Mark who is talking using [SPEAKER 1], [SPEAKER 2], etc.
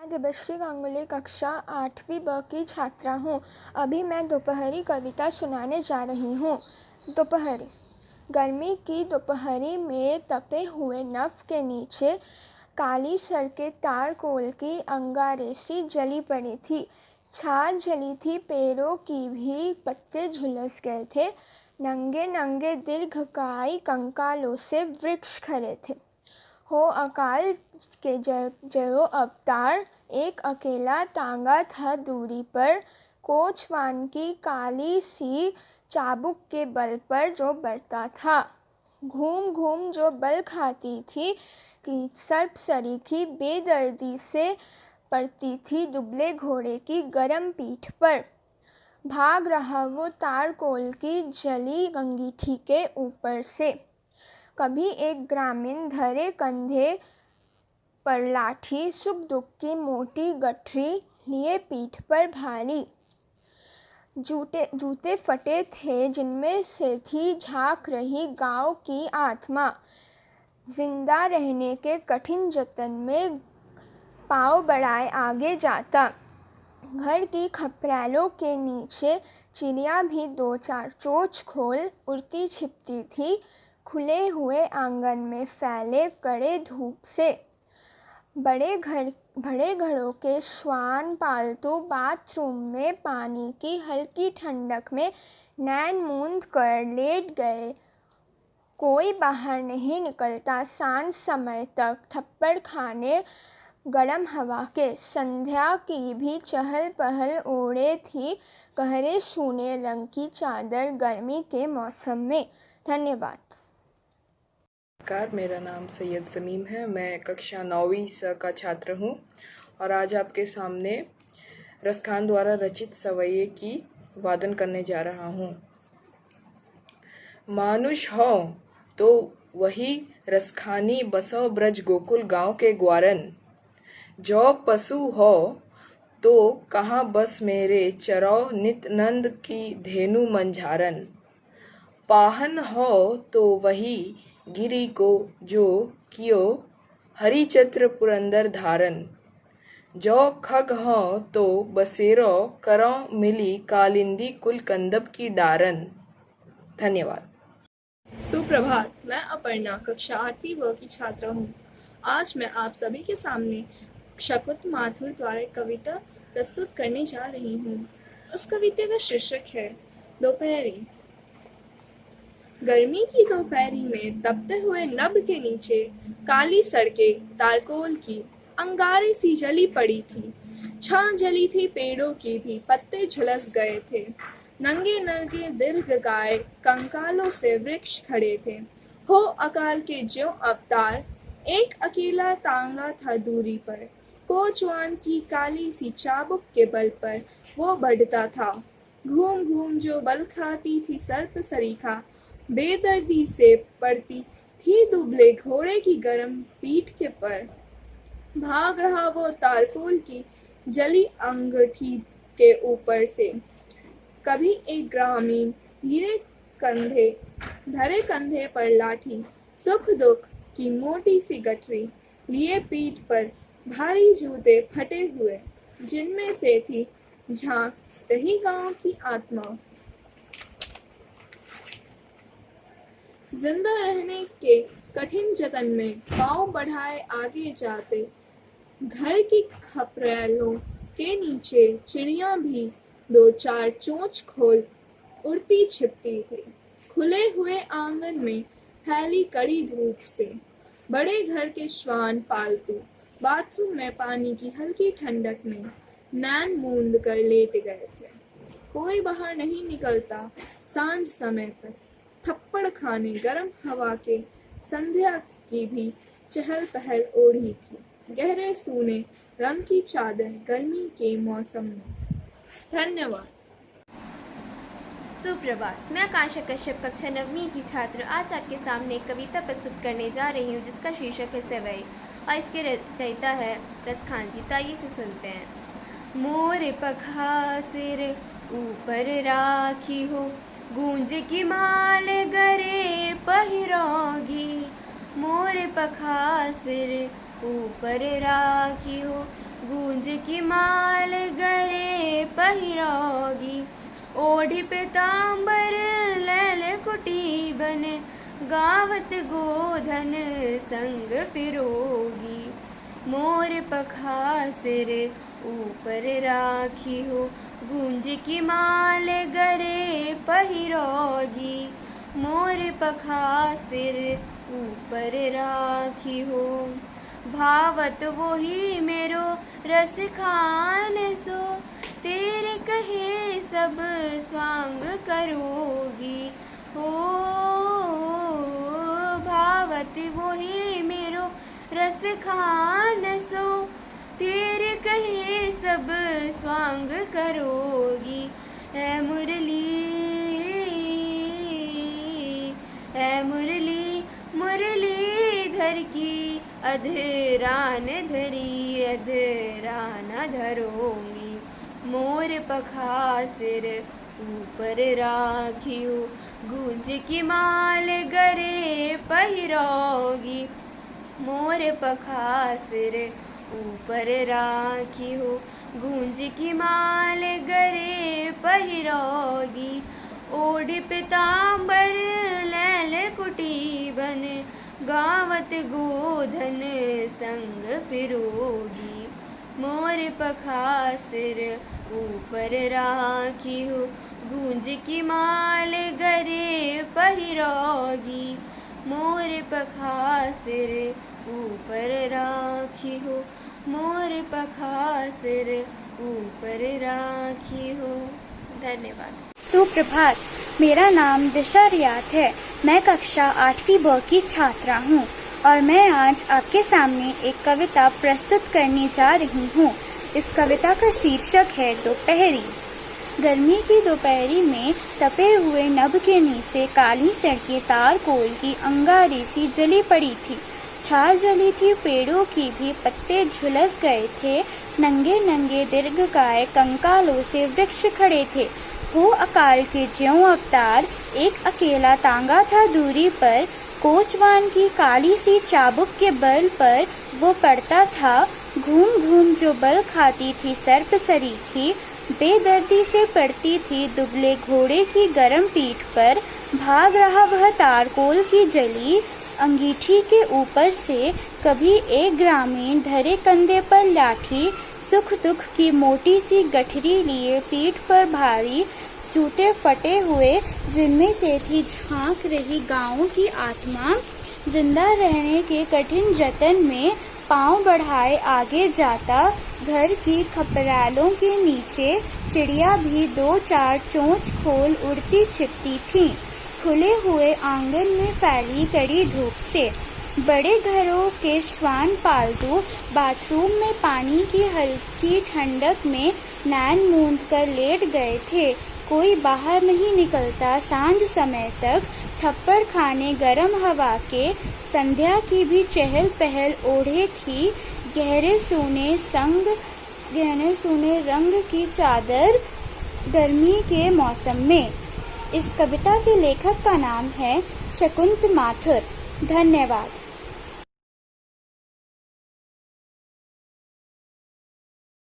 [SPEAKER 1] मैं देबश्री गांगुली कक्षा 8वीं ब की छात्रा हूँ। अभी मैं दोपहरी कविता सुनाने जा रही हूँ। दोपहरी। गर्मी की दोपहरी में तपे हुए नभ के नीचे काली सड़कें तारकोल की अंगारे सी जली पड़ी थी। छात जली थी, पेड़ों की भी पत्ते झुलस गए थे। नंगे नंगे दीर्घकाय कंकालों से वृक्ष खड़े थे। हो अकाल के जयो अवतार, एक अकेला तांगा था दूरी पर। कोचवान की काली सी चाबुक के बल पर जो बढ़ता था। घूम घूम जो बल खाती थी कि सर्प सरीखी बेदर्दी से पड़ती थी दुबले घोड़े की गरम पीठ पर। भाग रहा वो तारकोल की जली अंगीठी के ऊपर से। कभी एक ग्रामीण धरे कंधे पर लाठी, सुख दुख की मोटी गठरी लिए पीठ पर भारी। जूते फटे थे जिनमें से थी झांक रही गांव की आत्मा। जिंदा रहने के कठिन जतन में पाँव बढ़ाए आगे जाता। घर की खपरेलों के नीचे चिड़िया भी दो चार चोंच खोल उड़ती छिपती थी, खुले हुए आंगन में फैले कड़े धूप से। बड़े घरों के श्वान पालतू बाथरूम में पानी की हल्की ठंडक में नैन मूंद कर लेट गए। कोई बाहर नहीं निकलता सांझ समय तक थप्पड़ खाने गरम हवा के। संध्या की भी चहल पहल ओढ़े थी गहरे सूने रंग की चादर गर्मी के मौसम में। धन्यवाद।
[SPEAKER 2] नमस्कार, मेरा नाम सैयद समीम है। मैं कक्षा 9वीं स का छात्र हूँ और आज आपके सामने रसखान द्वारा रचित सवैये की वादन करने जा रहा हूँ। मानुष हो तो वही रसखानी बसो ब्रज गोकुल गांव के ग्वारन। जो पशु हो तो कहाँ बस मेरे चरो नित नंद की धेनु मंझारन। पाहन हो तो वही गिरी को जो कियो हरिचत्र पुरंदर धारन। जो खग हो तो बसेरो करो मिली कालिंदी कुल कंदब की डारन। धन्यवाद।
[SPEAKER 3] सुप्रभात। मैं अपर्णा कक्षा 8वीं व की छात्रा हूँ। आज मैं आप सभी के सामने शकुंत माथुर द्वारा एक कविता प्रस्तुत करने जा रही हूँ। उस कविता का शीर्षक है दोपहरी। गर्मी की दोपहरी में तपते हुए नभ के नीचे काली सड़कें तारकोल की अंगारे सी जली पड़ी थी। छां जली थी, पेड़ों की भी पत्ते झुलस गए थे। नंगे नंगे दीर्घकाय कंकालों से वृक्ष खड़े थे। हो अकाल के ज्यों अवतार, एक अकेला तांगा था दूरी पर। कोचवान की काली सी चाबुक के बल पर वो बढ़ता था। घूम घूम जो बल खाती थी सर्प सरीखा, बेदर्दी से पड़ती थी दुबले घोड़े की गरम पीठ के पर। भाग रहा वो तारकोल की जली अंगीठी के ऊपर से। कभी एक ग्रामीण धरे कंधे पर लाठी, सुख दुख की मोटी सी गठरी लिए पीठ पर भारी। जूते फटे हुए जिनमें से थी झांक रही गांव की आत्मा। जिंदा रहने के कठिन जतन में पाँव बढ़ाए आगे जाते। घर की खपरेलों के नीचे चिड़िया भी दो चार चोंच खोल उड़ती छिपती थी, खुले हुए आंगन में फैली कड़ी धूप से। बड़े घर के श्वान पालतू बाथरूम में पानी की हल्की ठंडक में नैन मूंद कर लेट गए थे। कोई बाहर नहीं निकलता सांझ समय तक थप्पड़ खाने गरम हवा के। संध्या की भी चहल पहल ओढ़ी थी गहरे सूने रंग की चादर गर्मी के मौसम में। धन्यवाद।
[SPEAKER 4] सुप्रभात। मैं आकांक्षा कश्यप कक्षा 9वीं की छात्र आज आपके सामने एक कविता प्रस्तुत करने जा रही हूँ जिसका शीर्षक है सवई और इसके रचयिता है रसखान जी। तो आइए इसे सुनते हैं। मोर पखा सिर ऊपर राखी हो, गूंज की माल गरे पहिरोगी। मोर पखा सिर ऊपर राखी हो, गूंज की माल गरे पहिरोगी, ओढ़ी पीताम्बर लैल कुटी बन, गावत गोधन संग फिरोगी। मोर पखा सिर ऊपर राखी हो, गूंज की माल गरे पहिरोगी, मोर पखा सिर ऊपर राखी हो। भावत वही मेरो रस खान सो, तेरे कहे सब स्वांग करोगी हो। भावत वही मेरो रस खान सो, तेरे कहे सब स्वांग करोगी। ऐ मुरली मुरलीधर की, अधरान धरी अधरान धरोगी। मोर पखा सिर ऊपर राखी हो, गूंज की माल गरे पहिरोगी, मोर पखा सिर ऊपर राखी हो, गूंज की माल गरे पहिरोगी। ओढ़ी पीताम्बर लैल कुटी बन, गावत गोधन संग फिरोगी। मोर पखा सिर ऊपर राखी हो, गूंज की माल गरे पहिरोगी। मोर पखा सिर ऊपर राखी हो, मोर पखा सिर ऊपर राखी हो। धन्यवाद।
[SPEAKER 5] सुप्रभात। मेरा नाम दिशा रियात है। मैं कक्षा 8वीं ब की छात्रा हूँ और मैं आज आपके सामने एक कविता प्रस्तुत करने जा रही हूँ। इस कविता का शीर्षक है दोपहरी। गर्मी की दोपहरी में तपे हुए नभ के नीचे काली सड़कें तारकोल की अंगारी सी जली पड़ी थी। छाल जली थी पेड़ों की भी, पत्ते झुलस गए थे। नंगे नंगे दीर्घकाय कंकालों से वृक्ष खड़े थे। हो अकाल के ज्यों अवतार एक अकेला तांगा था दूरी पर। कोचवान की काली सी चाबुक के बल पर वो पड़ता था। घूम घूम जो बल खाती थी सर्प सरीखी, बेदर्दी से पड़ती थी दुबले घोड़े की गरम पीठ पर। भाग रहा वह तारकोल की जली अंगीठी के ऊपर से। कभी एक ग्रामीण धरे कंधे पर लाठी, सुख दुख की मोटी सी गठरी लिए पीठ पर भारी। जूते फटे हुए जिनमें से थी झांक रही गाँव की आत्मा। जिंदा रहने के कठिन जतन में पांव बढ़ाए आगे जाता। घर की खपरालों के नीचे चिड़िया भी दो चार चोंच खोल उड़ती छिपती थीं। खुले हुए आंगन में फैली कड़ी धूप से बड़े घरों के श्वान पालतू बाथरूम में पानी की हल्की ठंडक में नैन मूंद कर लेट गए थे। कोई बाहर नहीं निकलता सांझ समय तक। थप्पड़ खाने गरम हवा के संध्या की भी चहल पहल ओढ़े थी। गहरे सोने रंग की चादर गर्मी के मौसम में। इस कविता के लेखक का नाम है शकुंत माथुर। धन्यवाद।